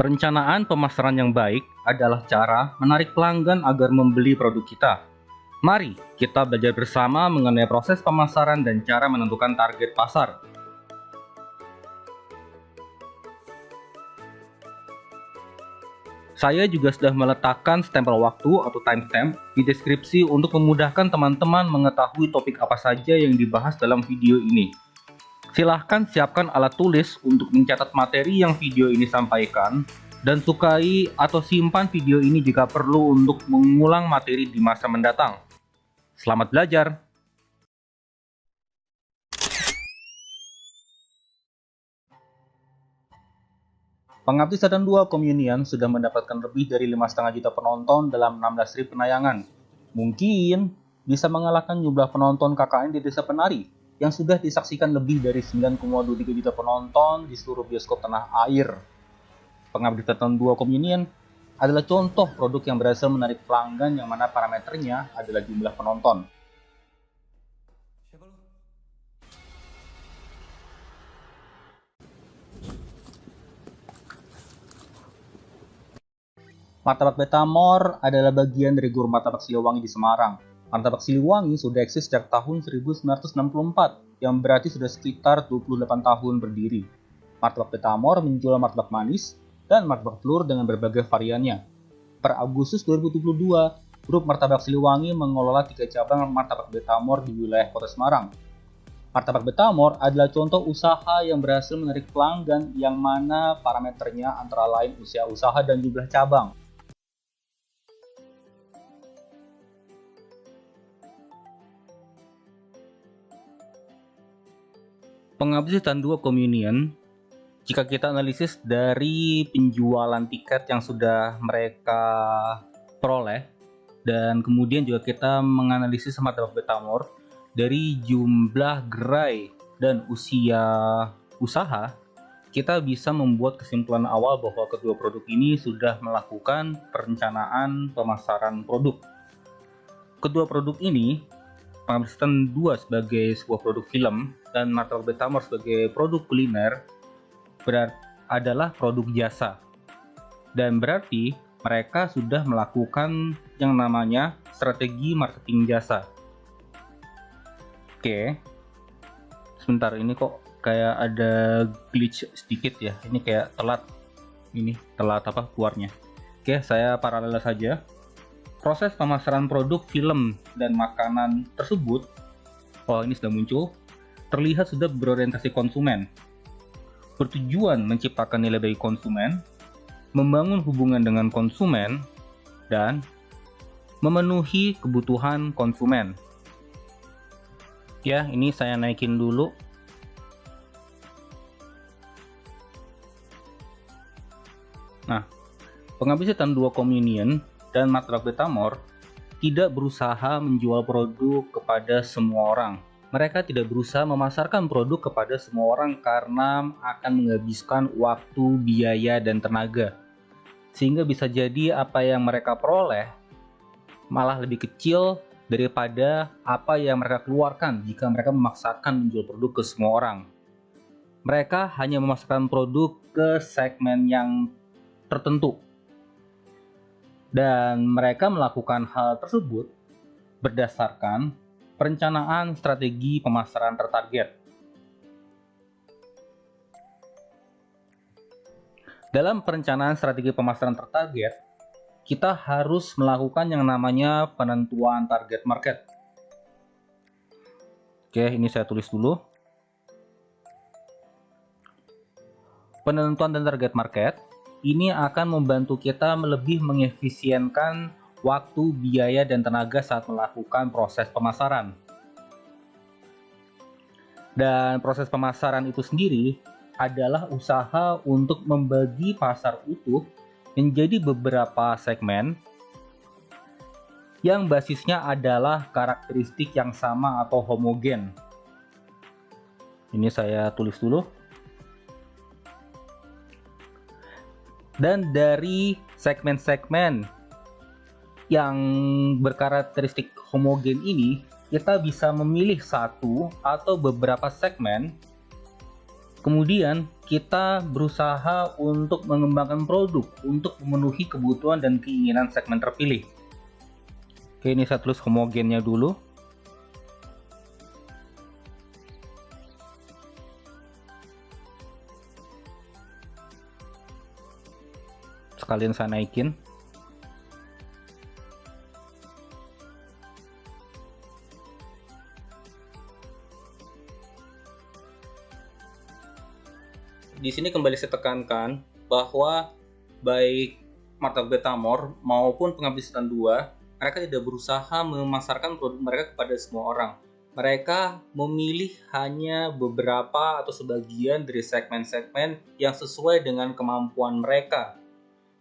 Perencanaan pemasaran yang baik adalah cara menarik pelanggan agar membeli produk kita. Mari kita belajar bersama mengenai proses pemasaran dan cara menentukan target pasar. Saya juga sudah meletakkan stempel waktu atau timestamp di deskripsi untuk memudahkan teman-teman mengetahui topik apa saja yang dibahas dalam video ini. Silahkan siapkan alat tulis untuk mencatat materi yang video ini sampaikan, dan sukai atau simpan video ini jika perlu untuk mengulang materi di masa mendatang. Selamat belajar! Pengabdi Setan 2 Communion sudah mendapatkan lebih dari 5,5 juta penonton dalam 16 strip penayangan. Mungkin bisa mengalahkan jumlah penonton KKN di Desa Penari yang sudah disaksikan lebih dari 9,23 juta penonton di seluruh bioskop tanah air. Pengabdi Setan 2 Communion adalah contoh produk yang berhasil menarik pelanggan yang mana parameternya adalah jumlah penonton. Martabak Betamor adalah bagian dari Gor Martabak Siliwangi di Semarang. Martabak Siliwangi sudah eksis sejak tahun 1964, yang berarti sudah sekitar 28 tahun berdiri. Martabak Betamor menjual martabak manis dan martabak telur dengan berbagai variannya. Per Agustus 2022, grup Martabak Siliwangi mengelola 3 cabang Martabak Betamor di wilayah Kota Semarang. Martabak Betamor adalah contoh usaha yang berhasil menarik pelanggan yang mana parameternya antara lain usia usaha dan jumlah cabang. Pengabdi Setan 2 Communion, jika kita analisis dari penjualan tiket yang sudah mereka peroleh, dan kemudian juga kita menganalisis Martabak Betamor dari jumlah gerai dan usia usaha, kita bisa membuat kesimpulan awal bahwa kedua produk ini sudah melakukan perencanaan pemasaran produk. Kedua produk ini, Pengabdi Setan 2 sebagai sebuah produk film dan Martabak Betamor sebagai produk kuliner adalah produk jasa, dan berarti mereka sudah melakukan yang namanya strategi marketing jasa. Oke, sebentar, ini kok kayak ada glitch sedikit ya, ini kayak telat keluarnya. Oke, saya paralel saja. Proses pemasaran produk film dan makanan tersebut, ini sudah muncul, terlihat sudah berorientasi konsumen, bertujuan menciptakan nilai bagi konsumen, membangun hubungan dengan konsumen, dan memenuhi kebutuhan konsumen. Ya, ini saya naikin dulu. Nah, Pengabdi Setan 2 Communion dan Martabak Betamor tidak berusaha menjual produk kepada semua orang. Mereka tidak berusaha memasarkan produk kepada semua orang karena akan menghabiskan waktu, biaya, dan tenaga. Sehingga bisa jadi apa yang mereka peroleh malah lebih kecil daripada apa yang mereka keluarkan jika mereka memaksakan menjual produk ke semua orang. Mereka hanya memasarkan produk ke segmen yang tertentu. Dan mereka melakukan hal tersebut berdasarkan perencanaan strategi pemasaran tertarget. Dalam perencanaan strategi pemasaran tertarget, kita harus melakukan yang namanya penentuan target market. Oke, ini saya tulis dulu. Penentuan dan target market ini akan membantu kita lebih mengefisienkan waktu, biaya, dan tenaga saat melakukan proses pemasaran. Dan proses pemasaran itu sendiri adalah usaha untuk membagi pasar utuh menjadi beberapa segmen yang basisnya adalah karakteristik yang sama atau homogen. Ini saya tulis dulu. Dan dari segmen-segmen yang berkarakteristik homogen ini, kita bisa memilih satu atau beberapa segmen Kemudian kita berusaha untuk mengembangkan produk untuk memenuhi kebutuhan dan keinginan segmen terpilih. Oke, ini saya tulis homogennya dulu. Sekalian saya naikin. Di sini kembali saya tekankan bahwa baik Marta Betamor maupun Pengabdi Setan 2, mereka tidak berusaha memasarkan produk mereka kepada semua orang. Mereka memilih hanya beberapa atau sebagian dari segmen-segmen yang sesuai dengan kemampuan mereka.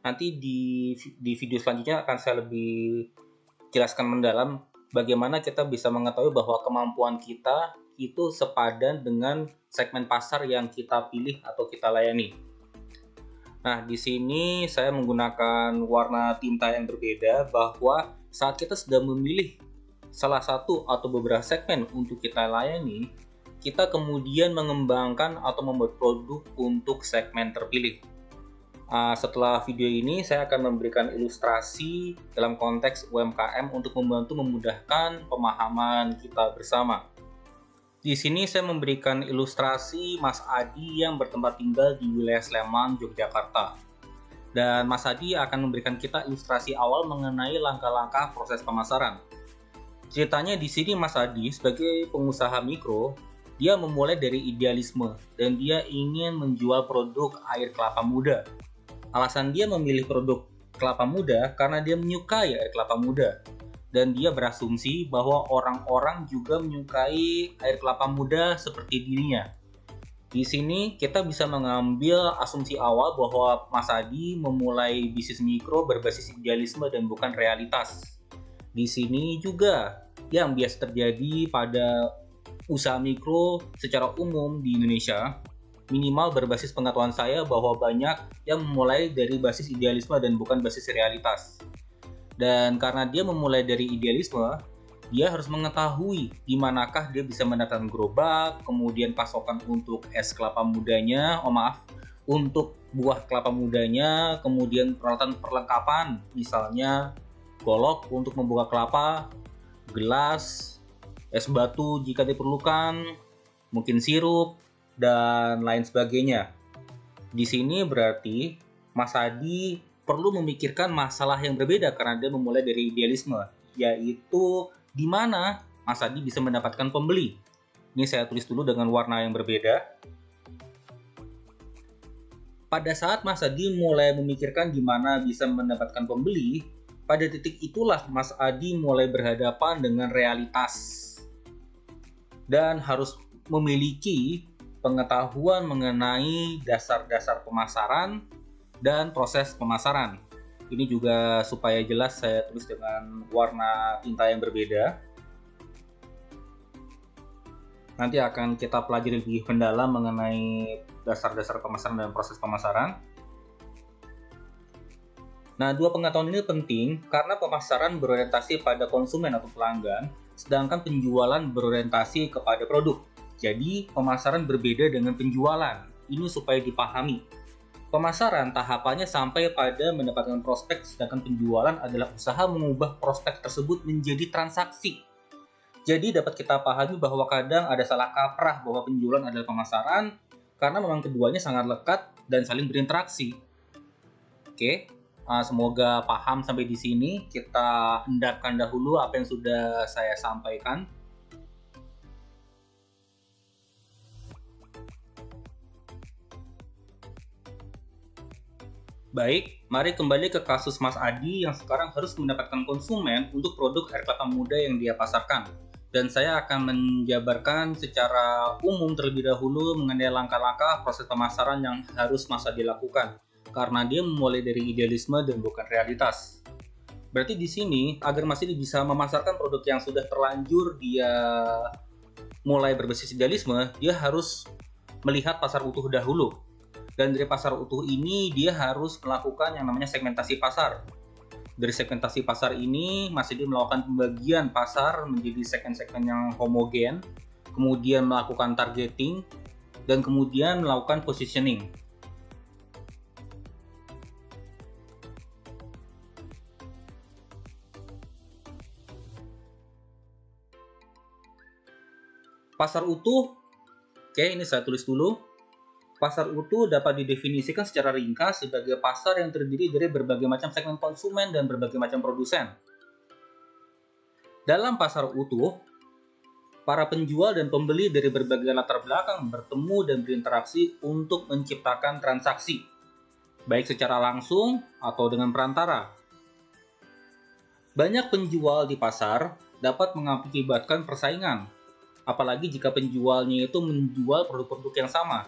Nanti di video selanjutnya akan saya lebih jelaskan mendalam bagaimana kita bisa mengetahui bahwa kemampuan kita itu sepadan dengan segmen pasar yang kita pilih atau kita layani. Nah, di sini saya menggunakan warna tinta yang berbeda bahwa saat kita sudah memilih salah satu atau beberapa segmen untuk kita layani, kita kemudian mengembangkan atau membuat produk untuk segmen terpilih. Setelah video ini, saya akan memberikan ilustrasi dalam konteks UMKM untuk membantu memudahkan pemahaman kita bersama. Di sini saya memberikan ilustrasi Mas Adi yang bertempat tinggal di wilayah Sleman, Yogyakarta. Dan Mas Adi akan memberikan kita ilustrasi awal mengenai langkah-langkah proses pemasaran. Ceritanya di sini Mas Adi sebagai pengusaha mikro, dia memulai dari idealisme dan dia ingin menjual produk air kelapa muda. Alasan dia memilih produk kelapa muda karena dia menyukai air kelapa muda. Dan dia berasumsi bahwa orang-orang juga menyukai air kelapa muda seperti dirinya. Di sini kita bisa mengambil asumsi awal bahwa Mas Adi memulai bisnis mikro berbasis idealisme dan bukan realitas. Di sini juga yang biasa terjadi pada usaha mikro secara umum di Indonesia, minimal berbasis pengetahuan saya bahwa banyak yang memulai dari basis idealisme dan bukan basis realitas. Dan karena dia memulai dari idealisme, dia harus mengetahui di manakah dia bisa mendapatkan gerobak, kemudian pasokan untuk es kelapa mudanya, untuk buah kelapa mudanya, kemudian peralatan perlengkapan, misalnya golok untuk membuka kelapa, gelas, es batu jika diperlukan, mungkin sirup, dan lain sebagainya. Di sini berarti Mas Adi perlu memikirkan masalah yang berbeda karena dia memulai dari idealisme, yaitu di mana Mas Adi bisa mendapatkan pembeli. Ini saya tulis dulu dengan warna yang berbeda. Pada saat Mas Adi mulai memikirkan gimana bisa mendapatkan pembeli, pada titik itulah Mas Adi mulai berhadapan dengan realitas dan harus memiliki pengetahuan mengenai dasar-dasar pemasaran dan proses pemasaran. Ini juga supaya jelas saya tulis dengan warna tinta yang berbeda. Nanti akan kita pelajari lebih mendalam mengenai dasar-dasar pemasaran dan proses pemasaran. Nah, dua pengetahuan ini penting karena pemasaran berorientasi pada konsumen atau pelanggan, sedangkan penjualan berorientasi kepada produk. Jadi, pemasaran berbeda dengan penjualan. Ini supaya dipahami. Pemasaran tahapannya sampai pada mendapatkan prospek, sedangkan penjualan adalah usaha mengubah prospek tersebut menjadi transaksi. Jadi dapat kita pahami bahwa kadang ada salah kaprah bahwa penjualan adalah pemasaran, karena memang keduanya sangat lekat dan saling berinteraksi. Oke, semoga paham sampai di sini. Kita endapkan dahulu apa yang sudah saya sampaikan. Baik, mari kembali ke kasus Mas Adi yang sekarang harus mendapatkan konsumen untuk produk air kelapa muda yang dia pasarkan. Dan saya akan menjabarkan secara umum terlebih dahulu mengenai langkah-langkah proses pemasaran yang harus Mas Adi lakukan, karena dia memulai dari idealisme dan bukan realitas. Berarti di sini, agar Mas Adi bisa memasarkan produk yang sudah terlanjur dia mulai berbasis idealisme, dia harus melihat pasar utuh dahulu. Dan dari pasar utuh ini dia harus melakukan yang namanya segmentasi pasar. Dari segmentasi pasar ini Mas Adi melakukan pembagian pasar menjadi segmen-segmen yang homogen, kemudian melakukan targeting, dan kemudian melakukan positioning. Pasar utuh, oke, ini saya tulis dulu. Pasar utuh dapat didefinisikan secara ringkas sebagai pasar yang terdiri dari berbagai macam segmen konsumen dan berbagai macam produsen. Dalam pasar utuh, para penjual dan pembeli dari berbagai latar belakang bertemu dan berinteraksi untuk menciptakan transaksi, baik secara langsung atau dengan perantara. Banyak penjual di pasar dapat mengakibatkan persaingan, apalagi jika penjualnya itu menjual produk-produk yang sama,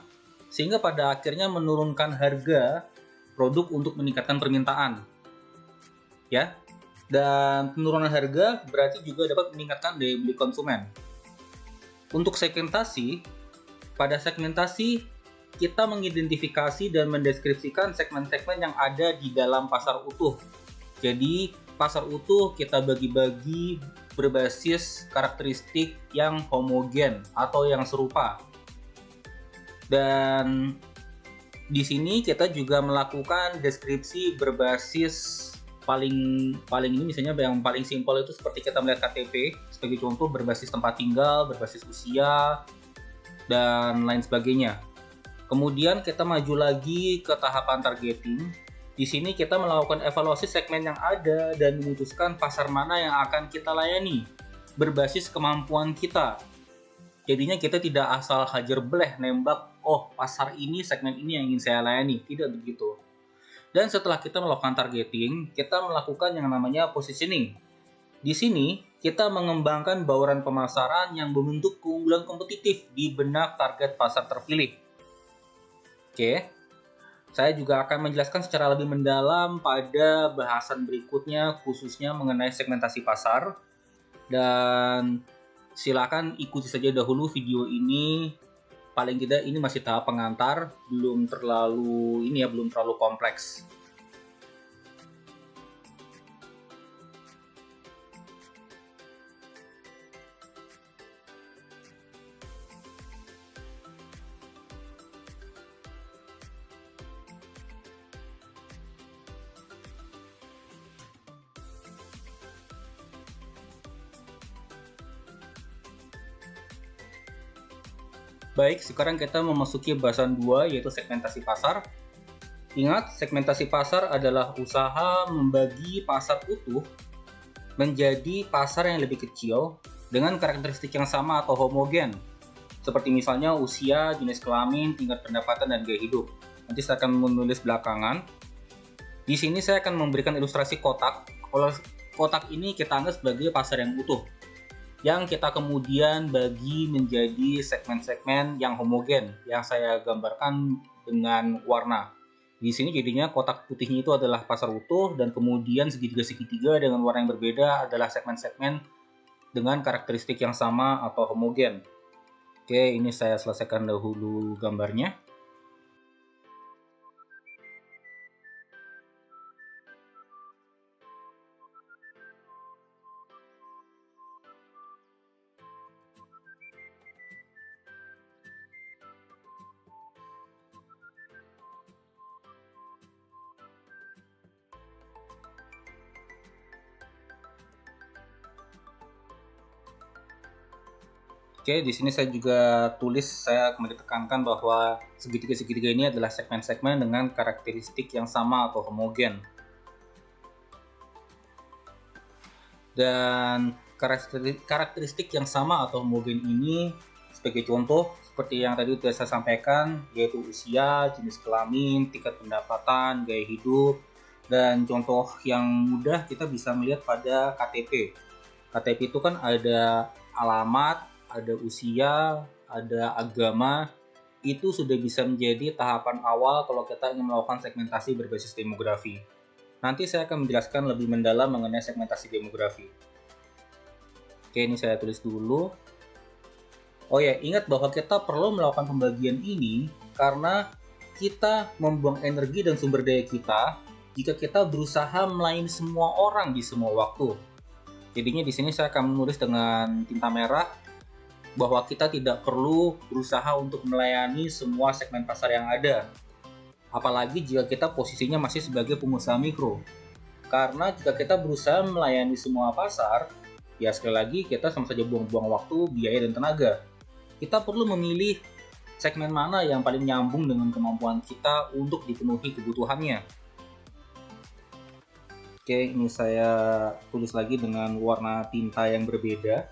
sehingga pada akhirnya menurunkan harga produk untuk meningkatkan permintaan. Ya, dan penurunan harga berarti juga dapat meningkatkan daya beli konsumen. Untuk segmentasi, pada segmentasi kita mengidentifikasi dan mendeskripsikan segmen-segmen yang ada di dalam pasar utuh. Jadi, pasar utuh kita bagi-bagi berbasis karakteristik yang homogen atau yang serupa. Dan di sini kita juga melakukan deskripsi berbasis paling ini misalnya yang paling simpel itu seperti kita melihat KTP sebagai contoh, berbasis tempat tinggal, berbasis usia, dan lain sebagainya. Kemudian kita maju lagi ke tahapan targeting. Di sini kita melakukan evaluasi segmen yang ada dan memutuskan pasar mana yang akan kita layani berbasis kemampuan kita. Jadinya kita tidak asal hajar bleh nembak, oh pasar ini, segmen ini yang ingin saya layani. Tidak begitu. Dan setelah kita melakukan targeting, kita melakukan yang namanya positioning. Di sini, kita mengembangkan bauran pemasaran yang membentuk keunggulan kompetitif di benak target pasar terpilih. Oke, saya juga akan menjelaskan secara lebih mendalam pada bahasan berikutnya, khususnya mengenai segmentasi pasar. Dan silakan ikuti saja dahulu video ini. Paling tidak ini masih tahap pengantar, belum terlalu kompleks. Baik, sekarang kita memasuki bahasan 2, yaitu segmentasi pasar. Ingat, segmentasi pasar adalah usaha membagi pasar utuh menjadi pasar yang lebih kecil dengan karakteristik yang sama atau homogen, seperti misalnya usia, jenis kelamin, tingkat pendapatan, dan gaya hidup. Nanti saya akan menulis belakangan. Di sini saya akan memberikan ilustrasi kotak. Kalau kotak ini kita anggap sebagai pasar yang utuh, yang kita kemudian bagi menjadi segmen-segmen yang homogen yang saya gambarkan dengan warna. Di sini jadinya kotak putihnya itu adalah pasar utuh, dan kemudian segitiga-segitiga dengan warna yang berbeda adalah segmen-segmen dengan karakteristik yang sama atau homogen. Oke, ini saya selesaikan dahulu gambarnya. Oke, di sini saya juga saya kembali tekankan bahwa segitiga-segitiga ini adalah segmen-segmen dengan karakteristik yang sama atau homogen. Dan karakteristik yang sama atau homogen ini sebagai contoh seperti yang tadi sudah saya sampaikan, yaitu usia, jenis kelamin, tingkat pendapatan, gaya hidup, dan contoh yang mudah kita bisa melihat pada KTP. KTP itu kan ada alamat, ada usia, ada agama. Itu sudah bisa menjadi tahapan awal kalau kita ingin melakukan segmentasi berbasis demografi. Nanti saya akan menjelaskan lebih mendalam mengenai segmentasi demografi. Oke, ini saya tulis dulu. Oh ya, ingat bahwa kita perlu melakukan pembagian ini karena kita membuang energi dan sumber daya kita jika kita berusaha melayani semua orang di semua waktu. Jadinya di sini saya akan menulis dengan tinta merah. bahwa kita tidak perlu berusaha untuk melayani semua segmen pasar yang ada. Apalagi jika kita posisinya masih sebagai pengusaha mikro. Karena jika kita berusaha melayani semua pasar, ya sekali lagi kita sama saja buang-buang waktu, biaya, dan tenaga. Kita perlu memilih segmen mana yang paling nyambung dengan kemampuan kita untuk dipenuhi kebutuhannya. Oke, ini saya tulis lagi dengan warna tinta yang berbeda.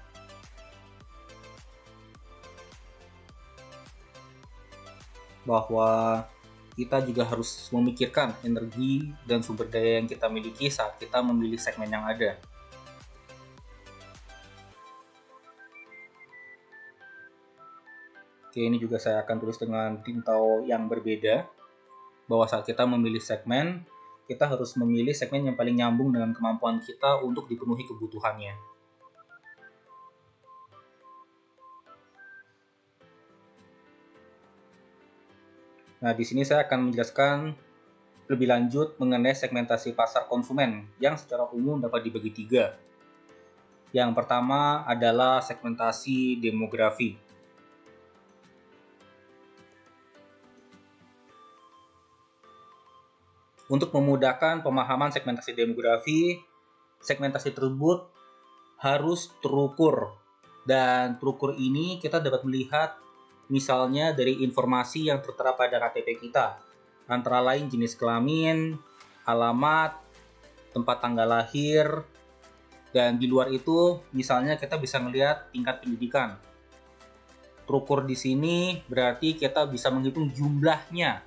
Bahwa kita juga harus memikirkan energi dan sumber daya yang kita miliki saat kita memilih segmen yang ada. Oke, ini juga saya akan tulis dengan tinta yang berbeda, bahwa saat kita memilih segmen, kita harus memilih segmen yang paling nyambung dengan kemampuan kita untuk dipenuhi kebutuhannya. Nah, di sini saya akan menjelaskan lebih lanjut mengenai segmentasi pasar konsumen yang secara umum dapat dibagi 3. Yang pertama adalah segmentasi demografi. Untuk memudahkan pemahaman segmentasi demografi, segmentasi tersebut harus terukur. Dan terukur ini kita dapat melihat misalnya dari informasi yang tertera pada KTP kita, antara lain jenis kelamin, alamat, tempat tanggal lahir, dan di luar itu misalnya kita bisa melihat tingkat pendidikan. Terukur di sini berarti kita bisa menghitung jumlahnya.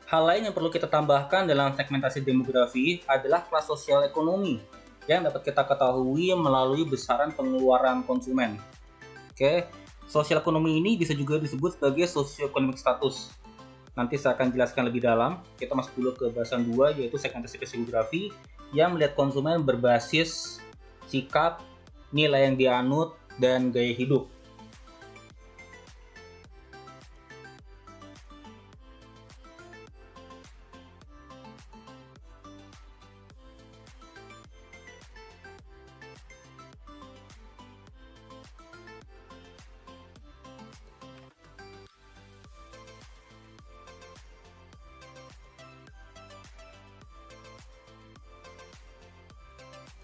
Hal lain yang perlu kita tambahkan dalam segmentasi demografi adalah kelas sosial ekonomi yang dapat kita ketahui melalui besaran pengeluaran konsumen. Oke, sosial ekonomi ini bisa juga disebut sebagai socio-economic status. Nanti saya akan jelaskan lebih dalam. Kita masuk dulu ke bahasan 2, yaitu segmentasi psikografi yang melihat konsumen berbasis sikap, nilai yang dianut, dan gaya hidup.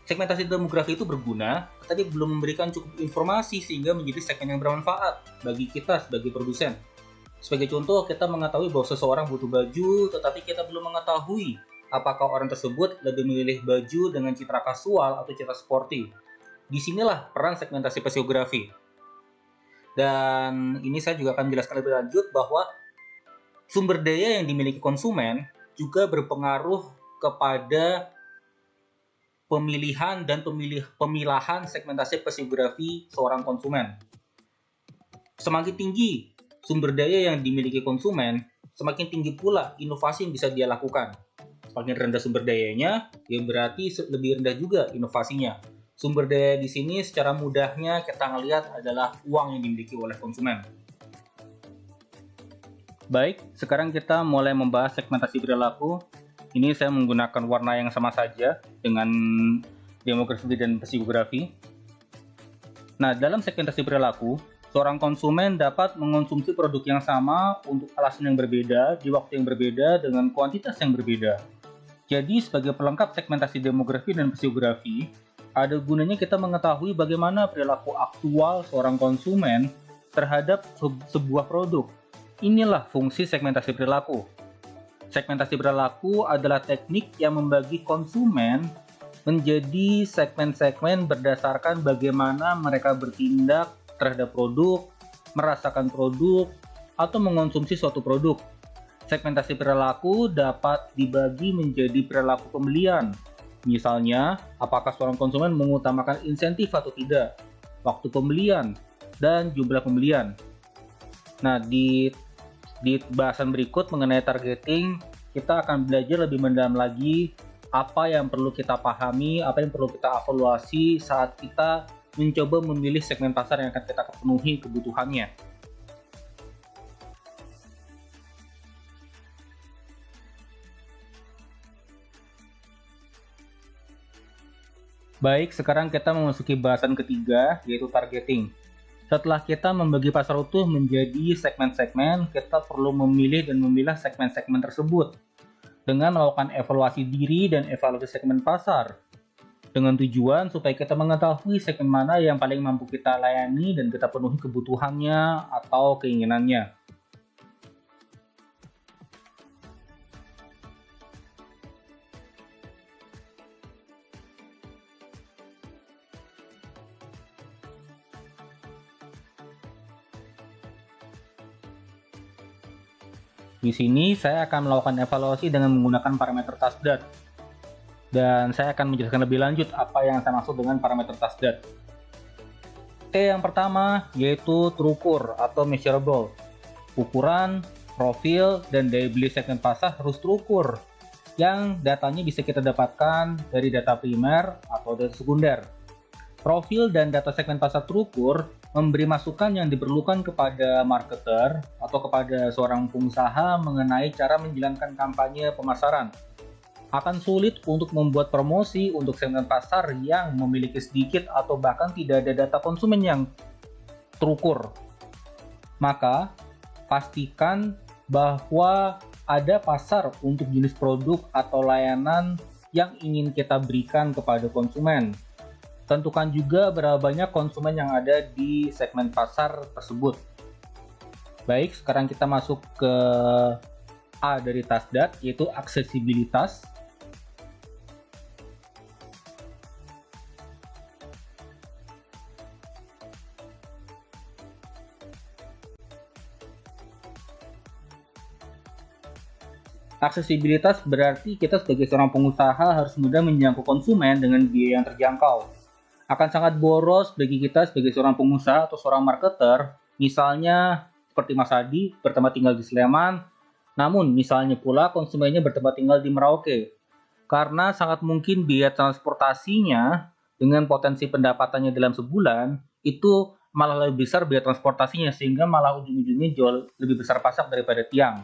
Segmentasi demografi itu berguna, tetapi belum memberikan cukup informasi sehingga menjadi segmen yang bermanfaat bagi kita sebagai produsen. Sebagai contoh, kita mengetahui bahwa seseorang butuh baju, tetapi kita belum mengetahui apakah orang tersebut lebih memilih baju dengan citra kasual atau citra sporty. Disinilah peran segmentasi psikografi. Dan ini saya juga akan menjelaskan lebih lanjut bahwa sumber daya yang dimiliki konsumen juga berpengaruh kepada pemilihan dan pemilahan segmentasi psikografi seorang konsumen. Semakin tinggi sumber daya yang dimiliki konsumen, semakin tinggi pula inovasi yang bisa dia lakukan. Semakin rendah sumber dayanya, ya berarti lebih rendah juga inovasinya. Sumber daya di sini secara mudahnya kita ngelihat adalah uang yang dimiliki oleh konsumen. Baik, sekarang kita mulai membahas segmentasi perilaku. Ini saya menggunakan warna yang sama saja dengan demografi dan psikografi. Nah, dalam segmentasi perilaku, seorang konsumen dapat mengonsumsi produk yang sama untuk alasan yang berbeda, di waktu yang berbeda, dengan kuantitas yang berbeda. Jadi, sebagai pelengkap segmentasi demografi dan psikografi, ada gunanya kita mengetahui bagaimana perilaku aktual seorang konsumen terhadap sebuah produk. Inilah fungsi segmentasi perilaku. Segmentasi perilaku adalah teknik yang membagi konsumen menjadi segmen-segmen berdasarkan bagaimana mereka bertindak terhadap produk, merasakan produk, atau mengonsumsi suatu produk. Segmentasi perilaku dapat dibagi menjadi perilaku pembelian. Misalnya, apakah seorang konsumen mengutamakan insentif atau tidak, waktu pembelian, dan jumlah pembelian. Nah, di bahasan berikut mengenai targeting, kita akan belajar lebih mendalam lagi apa yang perlu kita pahami, apa yang perlu kita evaluasi saat kita mencoba memilih segmen pasar yang akan kita penuhi kebutuhannya. Baik, sekarang kita memasuki bahasan ketiga, yaitu targeting. Setelah kita membagi pasar utuh menjadi segmen-segmen, kita perlu memilih dan memilah segmen-segmen tersebut dengan melakukan evaluasi diri dan evaluasi segmen pasar, dengan tujuan supaya kita mengetahui segmen mana yang paling mampu kita layani dan kita penuhi kebutuhannya atau keinginannya. Di sini saya akan melakukan evaluasi dengan menggunakan parameter TASDAT. Dan saya akan menjelaskan lebih lanjut apa yang saya maksud dengan parameter TASDAT. Yang pertama yaitu terukur atau measurable. Ukuran, profil, dan daya beli segmen pasar harus terukur, yang datanya bisa kita dapatkan dari data primer atau data sekunder. Profil dan data segmen pasar terukur memberi masukan yang diperlukan kepada marketer atau kepada seorang pengusaha mengenai cara menjalankan kampanye pemasaran. Akan sulit untuk membuat promosi untuk segmen pasar yang memiliki sedikit atau bahkan tidak ada data konsumen yang terukur. Maka, pastikan bahwa ada pasar untuk jenis produk atau layanan yang ingin kita berikan kepada konsumen. Tentukan juga berapa banyak konsumen yang ada di segmen pasar tersebut. Baik, sekarang kita masuk ke A dari TASDAT, yaitu aksesibilitas. Aksesibilitas berarti kita sebagai seorang pengusaha harus mudah menjangkau konsumen dengan biaya yang terjangkau. Akan sangat boros bagi kita sebagai seorang pengusaha atau seorang marketer, misalnya seperti Mas Adi bertempat tinggal di Sleman, namun misalnya pula konsumennya bertempat tinggal di Merauke. Karena sangat mungkin biaya transportasinya dengan potensi pendapatannya dalam sebulan itu malah lebih besar biaya transportasinya, sehingga malah ujung-ujungnya jauh lebih besar pasak daripada tiang.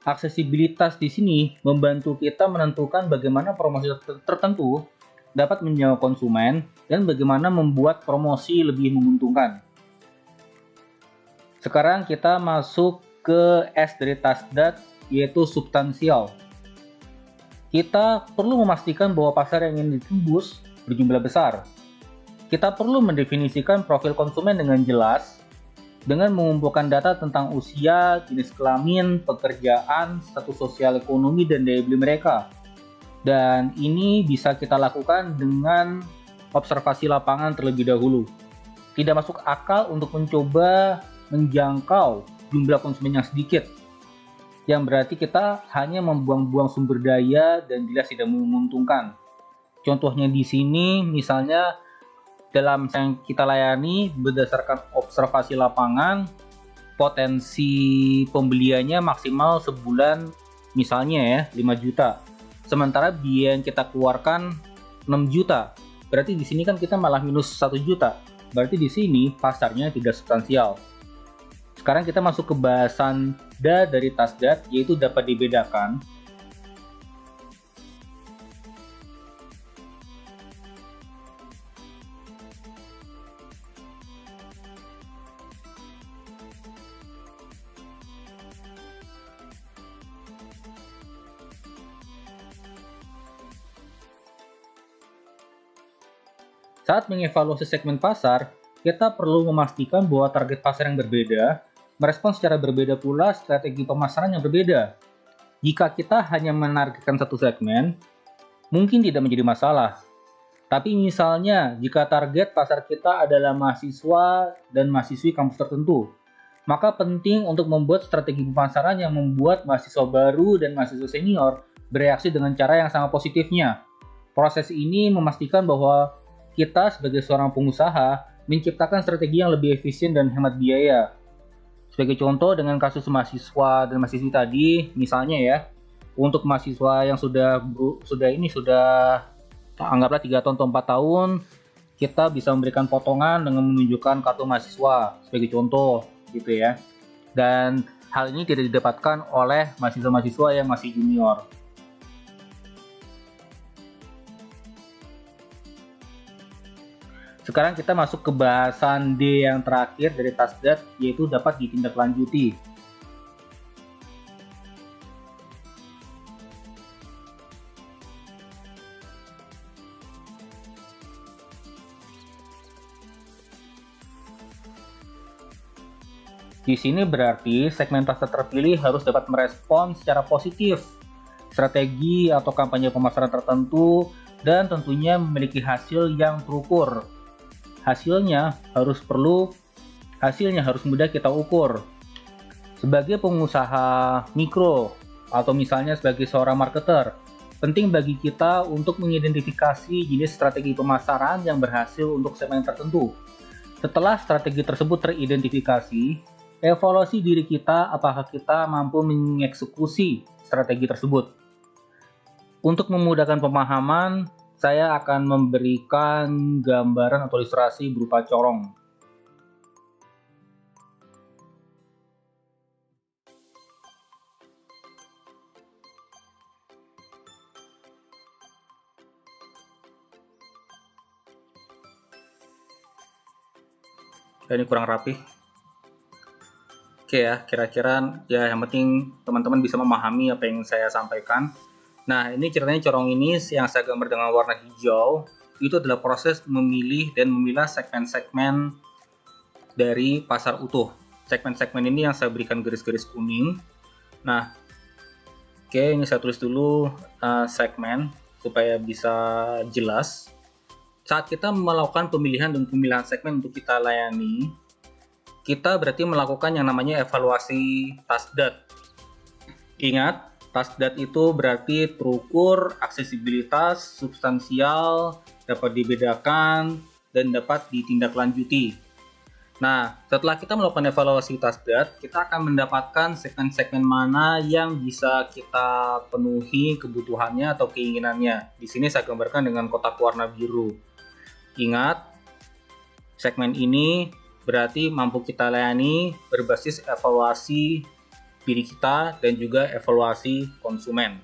Aksesibilitas di sini membantu kita menentukan bagaimana promosi tertentu dapat menjangkau konsumen dan bagaimana membuat promosi lebih menguntungkan. Sekarang kita masuk ke S dari TASDAT, yaitu substansial. Kita perlu memastikan bahwa pasar yang ingin ditembus berjumlah besar. Kita perlu mendefinisikan profil konsumen dengan jelas dengan mengumpulkan data tentang usia, jenis kelamin, pekerjaan, status sosial ekonomi, dan daya beli mereka. Dan ini bisa kita lakukan dengan observasi lapangan terlebih dahulu. Tidak masuk akal untuk mencoba menjangkau jumlah konsumen yang sedikit, yang berarti kita hanya membuang-buang sumber daya dan jelas tidak menguntungkan. Contohnya di sini, misalnya dalam yang kita layani berdasarkan observasi lapangan, potensi pembeliannya maksimal sebulan misalnya ya 5 juta. Sementara biaya yang kita keluarkan 6 juta. Berarti di sini kan kita malah minus 1 juta. Berarti di sini pasarnya tidak substansial. Sekarang kita masuk ke bahasan D dari TASDAT, yaitu dapat dibedakan. Saat mengevaluasi segmen pasar, kita perlu memastikan bahwa target pasar yang berbeda merespons secara berbeda pula strategi pemasaran yang berbeda. Jika kita hanya menargetkan satu segmen, mungkin tidak menjadi masalah. Tapi misalnya, jika target pasar kita adalah mahasiswa dan mahasiswi kampus tertentu, maka penting untuk membuat strategi pemasaran yang membuat mahasiswa baru dan mahasiswa senior bereaksi dengan cara yang sangat positifnya. Proses ini memastikan bahwa kita sebagai seorang pengusaha menciptakan strategi yang lebih efisien dan hemat biaya. Sebagai contoh dengan kasus mahasiswa dan mahasiswi tadi, misalnya ya, untuk mahasiswa yang sudah anggaplah 3 tahun atau 4 tahun, kita bisa memberikan potongan dengan menunjukkan kartu mahasiswa sebagai contoh gitu ya. Dan hal ini tidak didapatkan oleh mahasiswa-mahasiswa yang masih junior. Sekarang kita masuk ke bahasan D yang terakhir dari TaskDat, yaitu dapat ditindaklanjuti. Di sini berarti segmen task terpilih harus dapat merespon secara positif strategi atau kampanye pemasaran tertentu dan tentunya memiliki hasil yang terukur. Hasilnya harus mudah kita ukur. Sebagai pengusaha mikro atau misalnya sebagai seorang marketer, penting bagi kita untuk mengidentifikasi jenis strategi pemasaran yang berhasil untuk segmen tertentu. Setelah strategi tersebut teridentifikasi, evaluasi diri kita apakah kita mampu mengeksekusi strategi tersebut. Untuk memudahkan pemahaman, saya akan memberikan gambaran atau ilustrasi berupa corong. Ini kurang rapih. Oke ya, kira-kira ya yang penting teman-teman bisa memahami apa yang saya sampaikan. Nah, ini ceritanya corong ini yang saya gambar dengan warna hijau, itu adalah proses memilih dan memilah segmen-segmen dari pasar utuh. Segmen-segmen ini yang saya berikan garis-garis kuning. Nah, oke, ini saya tulis dulu segmen supaya bisa jelas. Saat kita melakukan pemilihan dan pemilihan segmen untuk kita layani, kita berarti melakukan yang namanya evaluasi TaskDat. Ingat, TaskDat itu berarti terukur, aksesibilitas, substansial, dapat dibedakan, dan dapat ditindaklanjuti. Nah, setelah kita melakukan evaluasi TaskDat, kita akan mendapatkan segmen-segmen mana yang bisa kita penuhi kebutuhannya atau keinginannya. Di sini saya gambarkan dengan kotak warna biru. Ingat, segmen ini berarti mampu kita layani berbasis evaluasi diri kita dan juga evaluasi konsumen.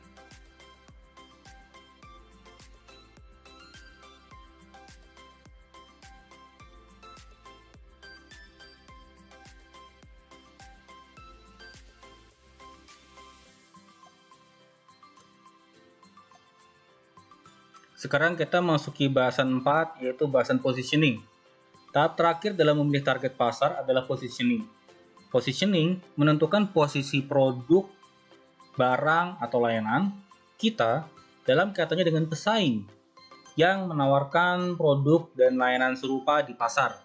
Sekarang kita masuki bahasan 4, yaitu bahasan positioning. Tahap terakhir dalam memilih target pasar adalah positioning. Positioning menentukan posisi produk, barang, atau layanan kita dalam kaitannya dengan pesaing yang menawarkan produk dan layanan serupa di pasar.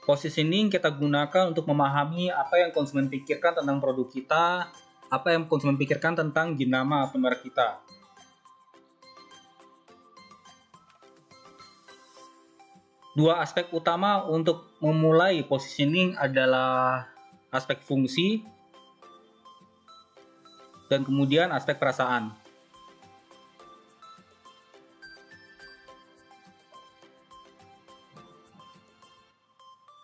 Positioning kita gunakan untuk memahami apa yang konsumen pikirkan tentang produk kita, apa yang konsumen pikirkan tentang jenama atau merek kita. Dua aspek utama untuk memulai positioning adalah aspek fungsi dan kemudian aspek perasaan.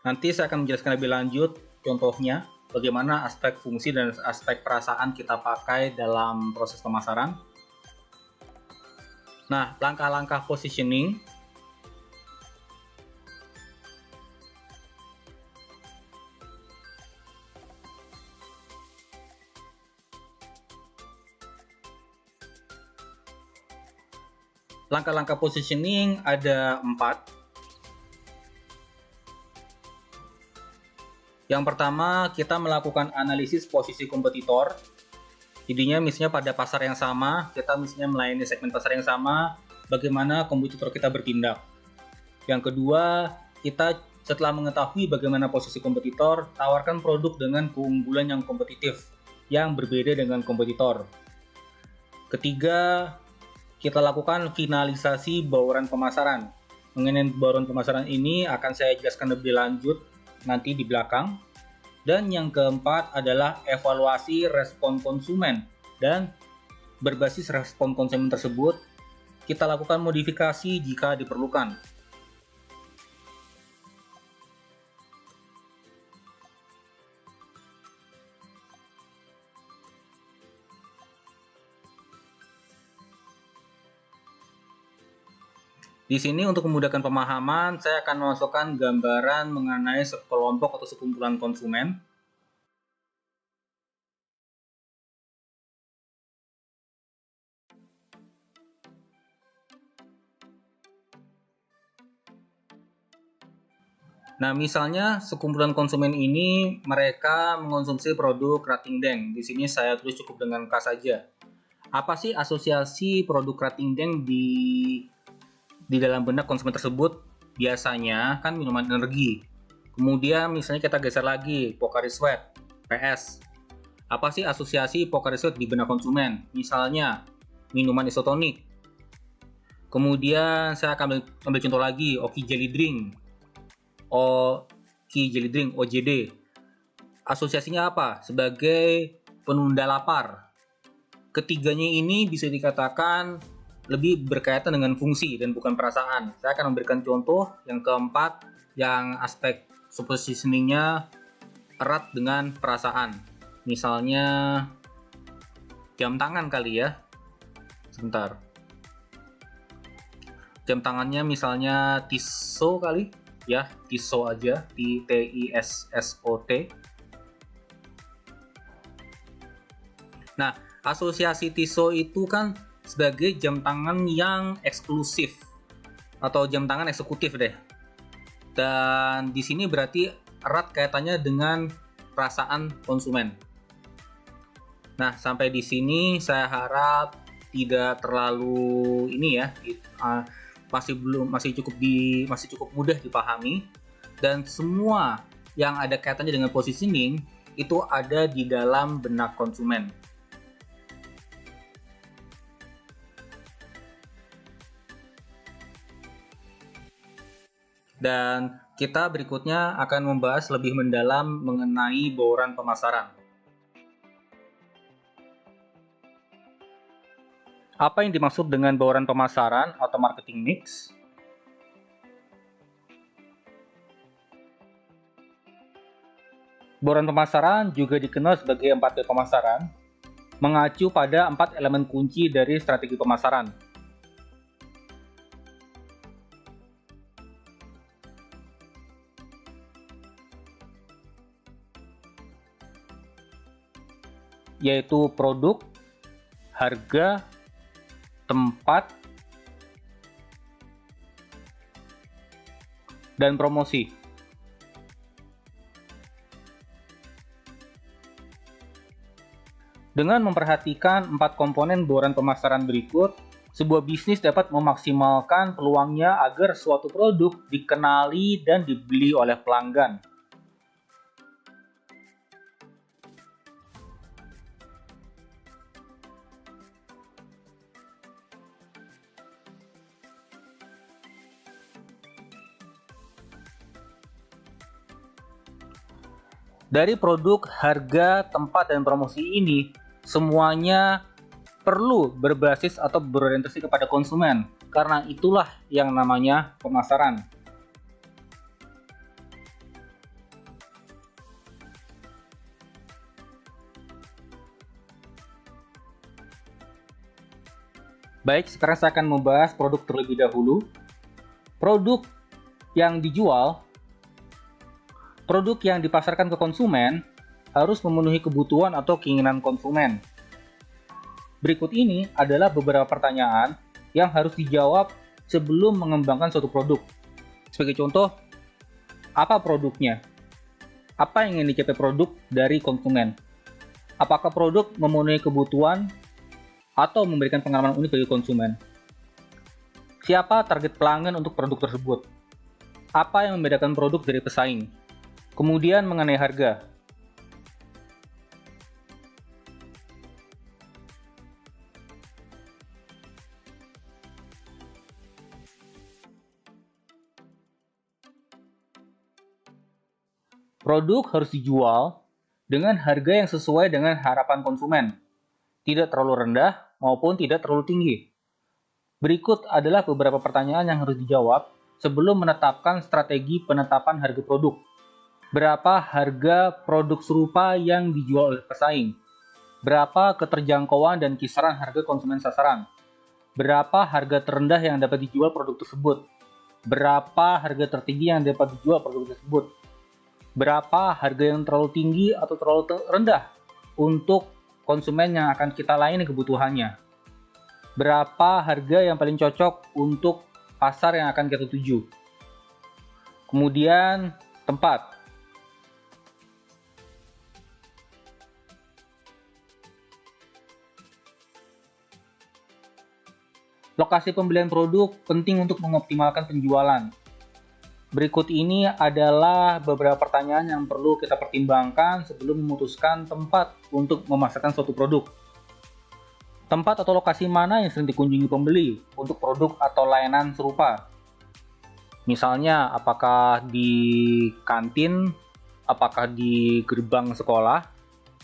Nanti saya akan menjelaskan lebih lanjut contohnya bagaimana aspek fungsi dan aspek perasaan kita pakai dalam proses pemasaran. Nah, langkah-langkah positioning Langkah-langkah positioning ada 4. Yang pertama, kita melakukan analisis posisi kompetitor. Jadinya misalnya pada pasar yang sama, kita misalnya melayani segmen pasar yang sama, bagaimana kompetitor kita bertindak. Yang kedua, kita setelah mengetahui bagaimana posisi kompetitor, tawarkan produk dengan keunggulan yang kompetitif, yang berbeda dengan kompetitor. Ketiga, kita lakukan finalisasi bauran pemasaran. Mengenai bauran pemasaran ini akan saya jelaskan lebih lanjut nanti di belakang. Dan yang keempat adalah evaluasi respon konsumen. Dan berbasis respon konsumen tersebut, kita lakukan modifikasi jika diperlukan. Di sini untuk memudahkan pemahaman, saya akan memasukkan gambaran mengenai sekelompok atau sekumpulan konsumen. Nah, misalnya sekumpulan konsumen ini mereka mengonsumsi produk Rating Deng. Di sini saya tulis cukup dengan K saja. Apa sih asosiasi produk Rating Deng di dalam benak konsumen tersebut? Biasanya kan minuman energi. Kemudian misalnya kita geser lagi, Pocari Sweat, PS. Apa sih asosiasi Pocari Sweat di benak konsumen? Misalnya minuman isotonik. Kemudian saya akan ambil contoh lagi, Oki Jelly Drink. Oki Jelly Drink, OJD. Asosiasinya apa? Sebagai penunda lapar. Ketiganya ini bisa dikatakan lebih berkaitan dengan fungsi dan bukan perasaan. Saya akan memberikan contoh yang keempat, yang aspek positioning-nya erat dengan perasaan. Misalnya jam tangan kali ya. Sebentar. Jam tangannya misalnya Tissot kali. Ya, Tissot aja, Tissot. Nah, asosiasi Tissot itu kan sebagai jam tangan yang eksklusif atau jam tangan eksekutif deh. Dan di sini berarti erat kaitannya dengan perasaan konsumen. Nah, sampai di sini saya harap tidak terlalu ini ya, masih cukup mudah dipahami, dan semua yang ada kaitannya dengan positioning itu ada di dalam benak konsumen. Dan kita berikutnya akan membahas lebih mendalam mengenai bauran pemasaran. Apa yang dimaksud dengan bauran pemasaran atau marketing mix? Bauran pemasaran juga dikenal sebagai 4P pemasaran, mengacu pada 4 elemen kunci dari strategi pemasaran. Yaitu produk, harga, tempat, dan promosi. Dengan memperhatikan 4 komponen bauran pemasaran berikut, sebuah bisnis dapat memaksimalkan peluangnya agar suatu produk dikenali dan dibeli oleh pelanggan. Dari produk, harga, tempat, dan promosi ini, semuanya perlu berbasis atau berorientasi kepada konsumen, karena itulah yang namanya pemasaran. Baik, sekarang saya akan membahas produk terlebih dahulu. Produk yang dijual, produk yang dipasarkan ke konsumen harus memenuhi kebutuhan atau keinginan konsumen. Berikut ini adalah beberapa pertanyaan yang harus dijawab sebelum mengembangkan suatu produk. Sebagai contoh, apa produknya? Apa yang ingin dicapai produk dari konsumen? Apakah produk memenuhi kebutuhan atau memberikan pengalaman unik bagi konsumen? Siapa target pelanggan untuk produk tersebut? Apa yang membedakan produk dari pesaing? Kemudian mengenai harga. Produk harus dijual dengan harga yang sesuai dengan harapan konsumen, tidak terlalu rendah maupun tidak terlalu tinggi. Berikut adalah beberapa pertanyaan yang harus dijawab sebelum menetapkan strategi penetapan harga produk. Berapa harga produk serupa yang dijual oleh pesaing? Berapa keterjangkauan dan kisaran harga konsumen sasaran? Berapa harga terendah yang dapat dijual produk tersebut? Berapa harga tertinggi yang dapat dijual produk tersebut? Berapa harga yang terlalu tinggi atau terlalu rendah untuk konsumen yang akan kita layani kebutuhannya? Berapa harga yang paling cocok untuk pasar yang akan kita tuju? Kemudian, tempat. Lokasi pembelian produk penting untuk mengoptimalkan penjualan. Berikut ini adalah beberapa pertanyaan yang perlu kita pertimbangkan sebelum memutuskan tempat untuk memasarkan suatu produk. Tempat atau lokasi mana yang sering dikunjungi pembeli untuk produk atau layanan serupa? Misalnya, apakah di kantin, apakah di gerbang sekolah,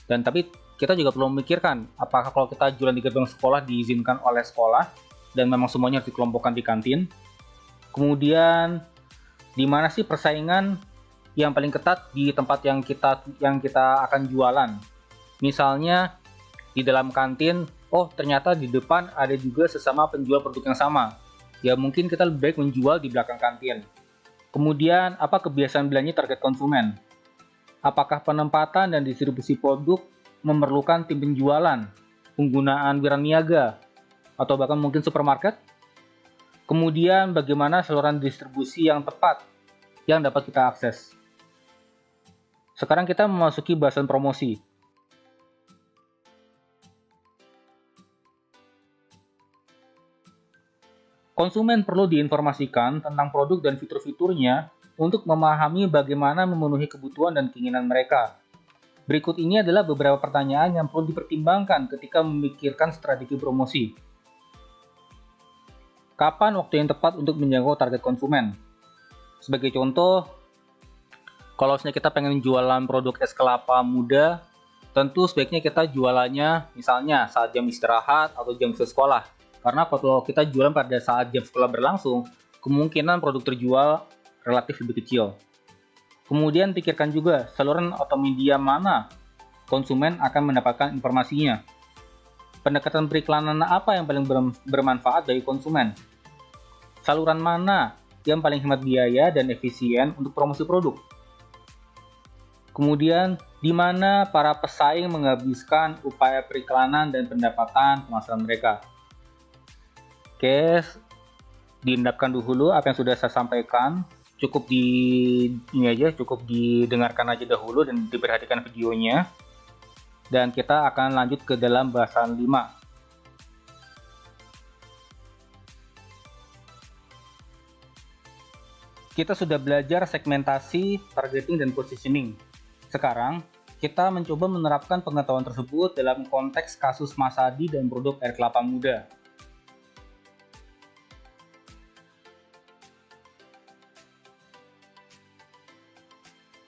dan tapi kita juga perlu memikirkan, apakah kalau kita jualan di gerbang sekolah diizinkan oleh sekolah, dan memang semuanya harus dikelompokkan di kantin. Kemudian, di mana sih persaingan yang paling ketat di tempat yang kita akan jualan? Misalnya di dalam kantin, oh ternyata di depan ada juga sesama penjual produk yang sama. Ya mungkin kita lebih baik menjual di belakang kantin. Kemudian, apa kebiasaan belanja target konsumen? Apakah penempatan dan distribusi produk memerlukan tim penjualan, penggunaan wiraniaga, atau bahkan mungkin supermarket? Kemudian bagaimana saluran distribusi yang tepat yang dapat kita akses? Sekarang kita memasuki bahasan promosi. Konsumen perlu diinformasikan tentang produk dan fitur-fiturnya untuk memahami bagaimana memenuhi kebutuhan dan keinginan mereka. Berikut ini adalah beberapa pertanyaan yang perlu dipertimbangkan ketika memikirkan strategi promosi. Kapan waktu yang tepat untuk menjangkau target konsumen? Sebagai contoh, kalau misalnya kita pengen jualan produk es kelapa muda, tentu sebaiknya kita jualannya misalnya saat jam istirahat atau jam sekolah. Karena kalau kita jualan pada saat jam sekolah berlangsung, kemungkinan produk terjual relatif lebih kecil. Kemudian pikirkan juga saluran atau media mana konsumen akan mendapatkan informasinya. Pendekatan periklanan apa yang paling bermanfaat bagi konsumen? Saluran mana yang paling hemat biaya dan efisien untuk promosi produk? Kemudian, di mana para pesaing menghabiskan upaya periklanan dan pendapatan pemasaran mereka? Oke, diendapkan dulu apa yang sudah saya sampaikan. Cukup didengarkan aja dahulu dan diperhatikan videonya. Dan kita akan lanjut ke dalam bahasan 5. Kita sudah belajar segmentasi, targeting, dan positioning. Sekarang, kita mencoba menerapkan pengetahuan tersebut dalam konteks kasus Mas Adi dan produk air kelapa muda.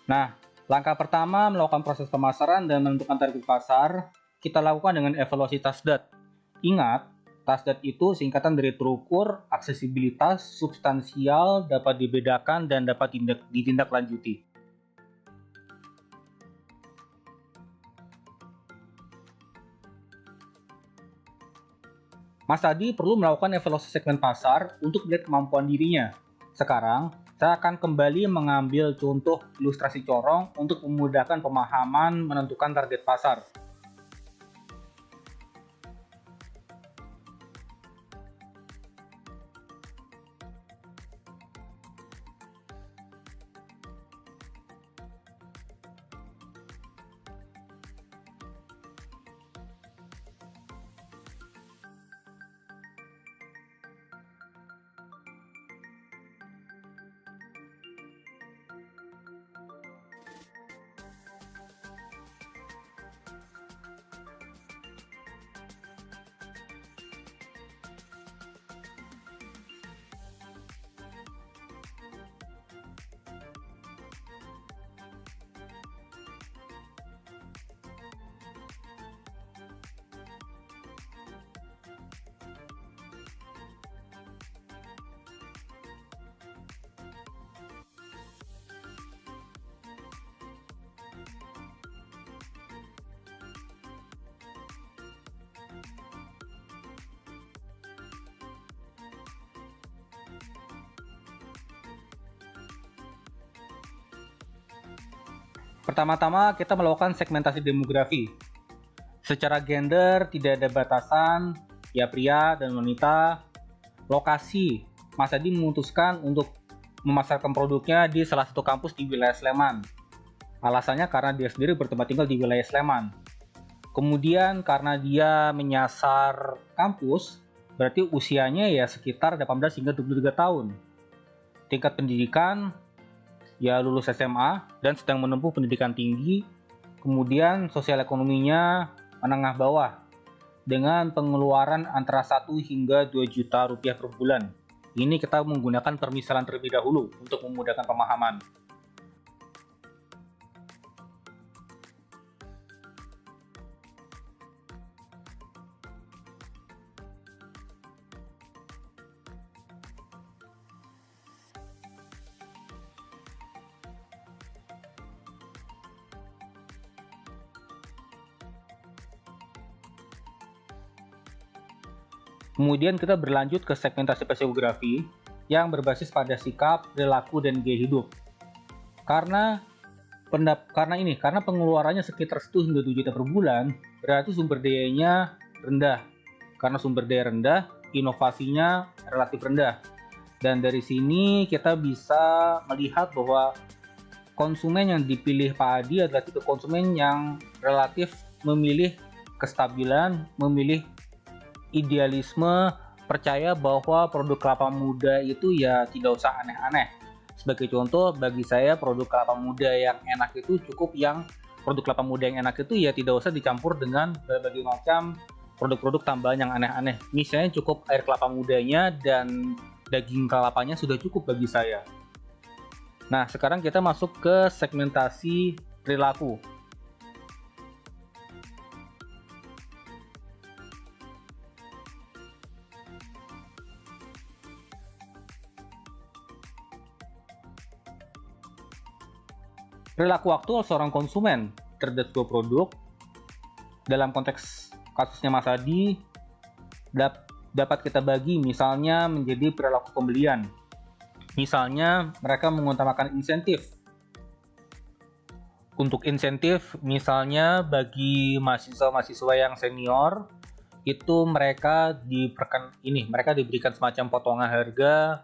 Nah, langkah pertama melakukan proses pemasaran dan menentukan target pasar, kita lakukan dengan evaluasi TASDAT. Ingat, TASDAT itu singkatan dari terukur, aksesibilitas, substansial, dapat dibedakan, dan dapat ditindaklanjuti. Mas Adi perlu melakukan evaluasi segmen pasar untuk melihat kemampuan dirinya. Sekarang, saya akan kembali mengambil contoh ilustrasi corong untuk memudahkan pemahaman menentukan target pasar. Pertama-tama kita melakukan segmentasi demografi. Secara gender tidak ada batasan, ya pria dan wanita. Lokasi, Mas Adi memutuskan untuk memasarkan produknya di salah satu kampus di wilayah Sleman. Alasannya karena dia sendiri bertempat tinggal di wilayah Sleman. Kemudian karena dia menyasar kampus, berarti usianya ya sekitar 18 hingga 23 tahun. Tingkat pendidikan, ya lulus SMA dan sedang menempuh pendidikan tinggi. Kemudian sosial ekonominya menengah bawah dengan pengeluaran antara 1 hingga 2 juta rupiah per bulan. Ini kita menggunakan permisalan terlebih dahulu untuk memudahkan pemahaman. Kemudian kita berlanjut ke segmentasi psikografi yang berbasis pada sikap, perilaku, dan gaya hidup. Karena pengeluarannya sekitar 1 hingga 2 juta per bulan, berarti sumber dayanya rendah. Karena sumber daya rendah, inovasinya relatif rendah. Dan dari sini kita bisa melihat bahwa konsumen yang dipilih Pak Adi adalah tipe konsumen yang relatif memilih kestabilan, memilih idealisme, percaya bahwa produk kelapa muda itu ya tidak usah aneh-aneh. Sebagai contoh, bagi saya produk kelapa muda yang enak itu cukup yang produk kelapa muda yang enak itu ya tidak usah dicampur dengan berbagai macam produk-produk tambahan yang aneh-aneh. Misalnya cukup air kelapa mudanya dan daging kelapanya sudah cukup bagi saya. Nah, sekarang kita masuk ke segmentasi perilaku. Perilaku aktual seorang konsumen terhadap sebuah produk, dalam konteks kasusnya Mas Adi, dapat kita bagi misalnya menjadi perilaku pembelian. Misalnya mereka mengutamakan insentif. Untuk insentif, misalnya bagi mahasiswa-mahasiswa yang senior, itu mereka diberikan semacam potongan harga.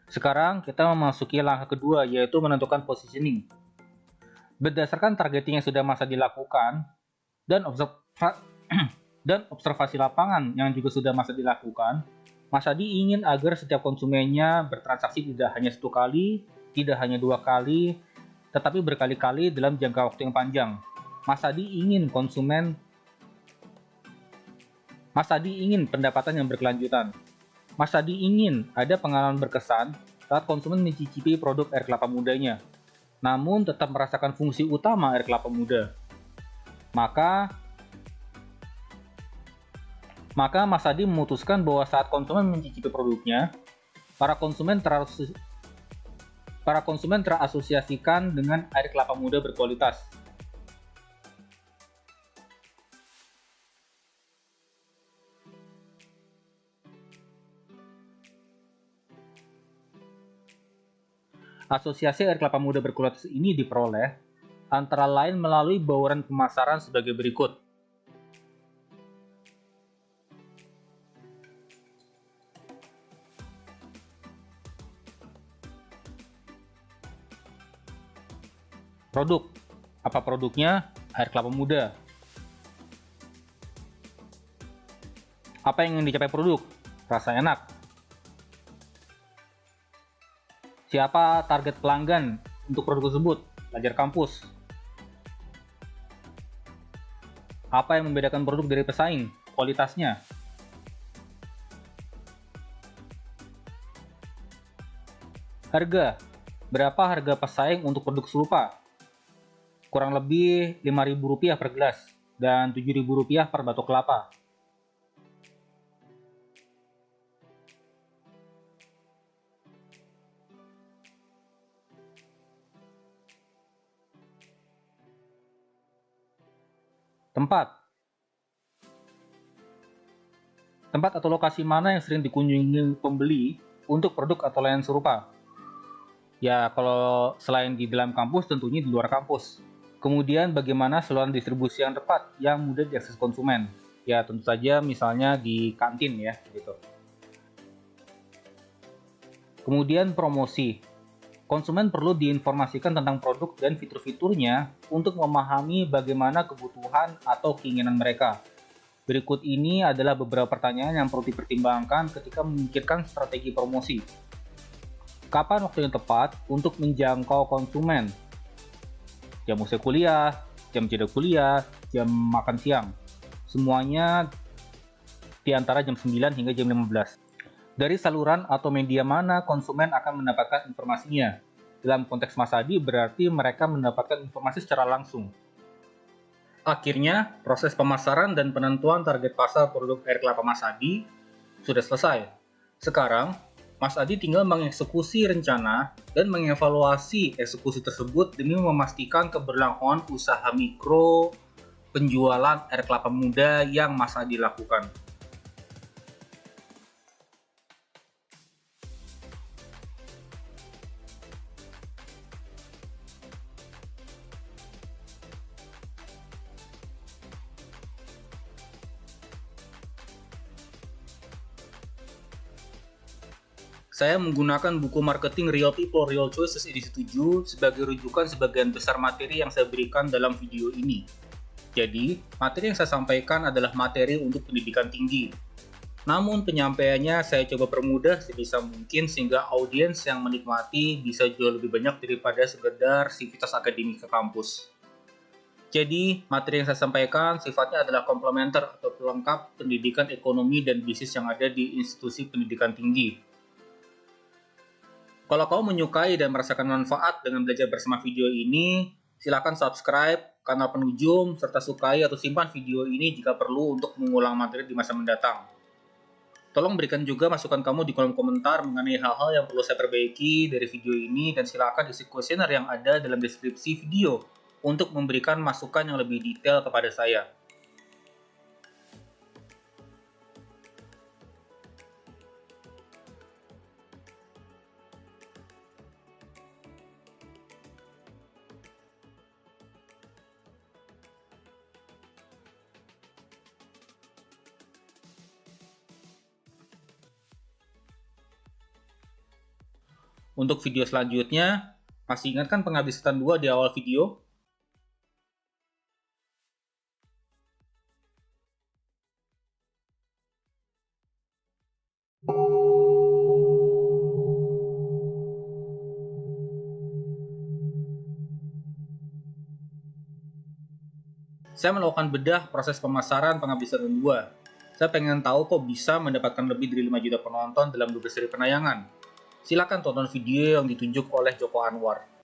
Sekarang kita memasuki langkah kedua, yaitu menentukan positioning. Berdasarkan targeting yang sudah masa dilakukan dan observasi lapangan yang juga sudah masa dilakukan, Mas Adi ingin agar setiap konsumennya bertransaksi tidak hanya 1 kali, tidak hanya 2 kali, tetapi berkali-kali dalam jangka waktu yang panjang. Mas Adi ingin pendapatan yang berkelanjutan. Mas Adi ingin ada pengalaman berkesan saat konsumen mencicipi produk air kelapa mudanya, namun tetap merasakan fungsi utama air kelapa muda. Maka Mas Adi memutuskan bahwa saat konsumen mencicipi produknya, para konsumen terasosiasikan dengan air kelapa muda berkualitas. Asosiasi air kelapa muda berkualitas ini diperoleh antara lain melalui bauran pemasaran sebagai berikut. Produk. Apa produknya? Air kelapa muda. Apa yang ingin dicapai produk? Rasa enak. Siapa target pelanggan untuk produk tersebut? Pelajar kampus. Apa yang membedakan produk dari pesaing? Kualitasnya. Harga. Berapa harga pesaing untuk produk serupa? Kurang lebih Rp5.000 per gelas dan Rp7.000 per batok kelapa. Tempat atau lokasi mana yang sering dikunjungi pembeli untuk produk atau layanan serupa? Ya, kalau selain di dalam kampus, tentunya di luar kampus. Kemudian bagaimana saluran distribusi yang tepat yang mudah diakses konsumen? Ya, tentu saja misalnya di kantin ya, gitu. Kemudian promosi. Konsumen perlu diinformasikan tentang produk dan fitur-fiturnya untuk memahami bagaimana kebutuhan atau keinginan mereka. Berikut ini adalah beberapa pertanyaan yang perlu dipertimbangkan ketika memikirkan strategi promosi. Kapan waktu yang tepat untuk menjangkau konsumen? Jam usai kuliah, jam jeda kuliah, jam makan siang. Semuanya di antara jam 9 hingga jam 15. Dari saluran atau media mana konsumen akan mendapatkan informasinya? Dalam konteks Mas Adi berarti mereka mendapatkan informasi secara langsung. Akhirnya, proses pemasaran dan penentuan target pasar produk air kelapa Mas Adi sudah selesai. Sekarang, Mas Adi tinggal mengeksekusi rencana dan mengevaluasi eksekusi tersebut demi memastikan keberlangsungan usaha mikro penjualan air kelapa muda yang Mas Adi lakukan. Saya menggunakan buku marketing Real People, Real Choices edisi 7 sebagai rujukan sebagian besar materi yang saya berikan dalam video ini. Jadi, materi yang saya sampaikan adalah materi untuk pendidikan tinggi. Namun penyampaiannya saya coba permudah sebisa mungkin sehingga audiens yang menikmati bisa jauh lebih banyak daripada sekedar sivitas akademik ke kampus. Jadi, materi yang saya sampaikan sifatnya adalah komplementer atau pelengkap pendidikan ekonomi dan bisnis yang ada di institusi pendidikan tinggi. Kalau kamu menyukai dan merasakan manfaat dengan belajar bersama video ini, silakan subscribe kanal penujum serta sukai atau simpan video ini jika perlu untuk mengulang materi di masa mendatang. Tolong berikan juga masukan kamu di kolom komentar mengenai hal-hal yang perlu saya perbaiki dari video ini dan silakan isi kuesioner yang ada dalam deskripsi video untuk memberikan masukan yang lebih detail kepada saya. Untuk video selanjutnya, masih ingat kan pengabdi setan 2 di awal video? Saya melakukan bedah proses pemasaran pengabdi setan 2. Saya pengen tahu kok bisa mendapatkan lebih dari 5 juta penonton dalam 12 hari penayangan. Silakan tonton video yang ditunjuk oleh Joko Anwar.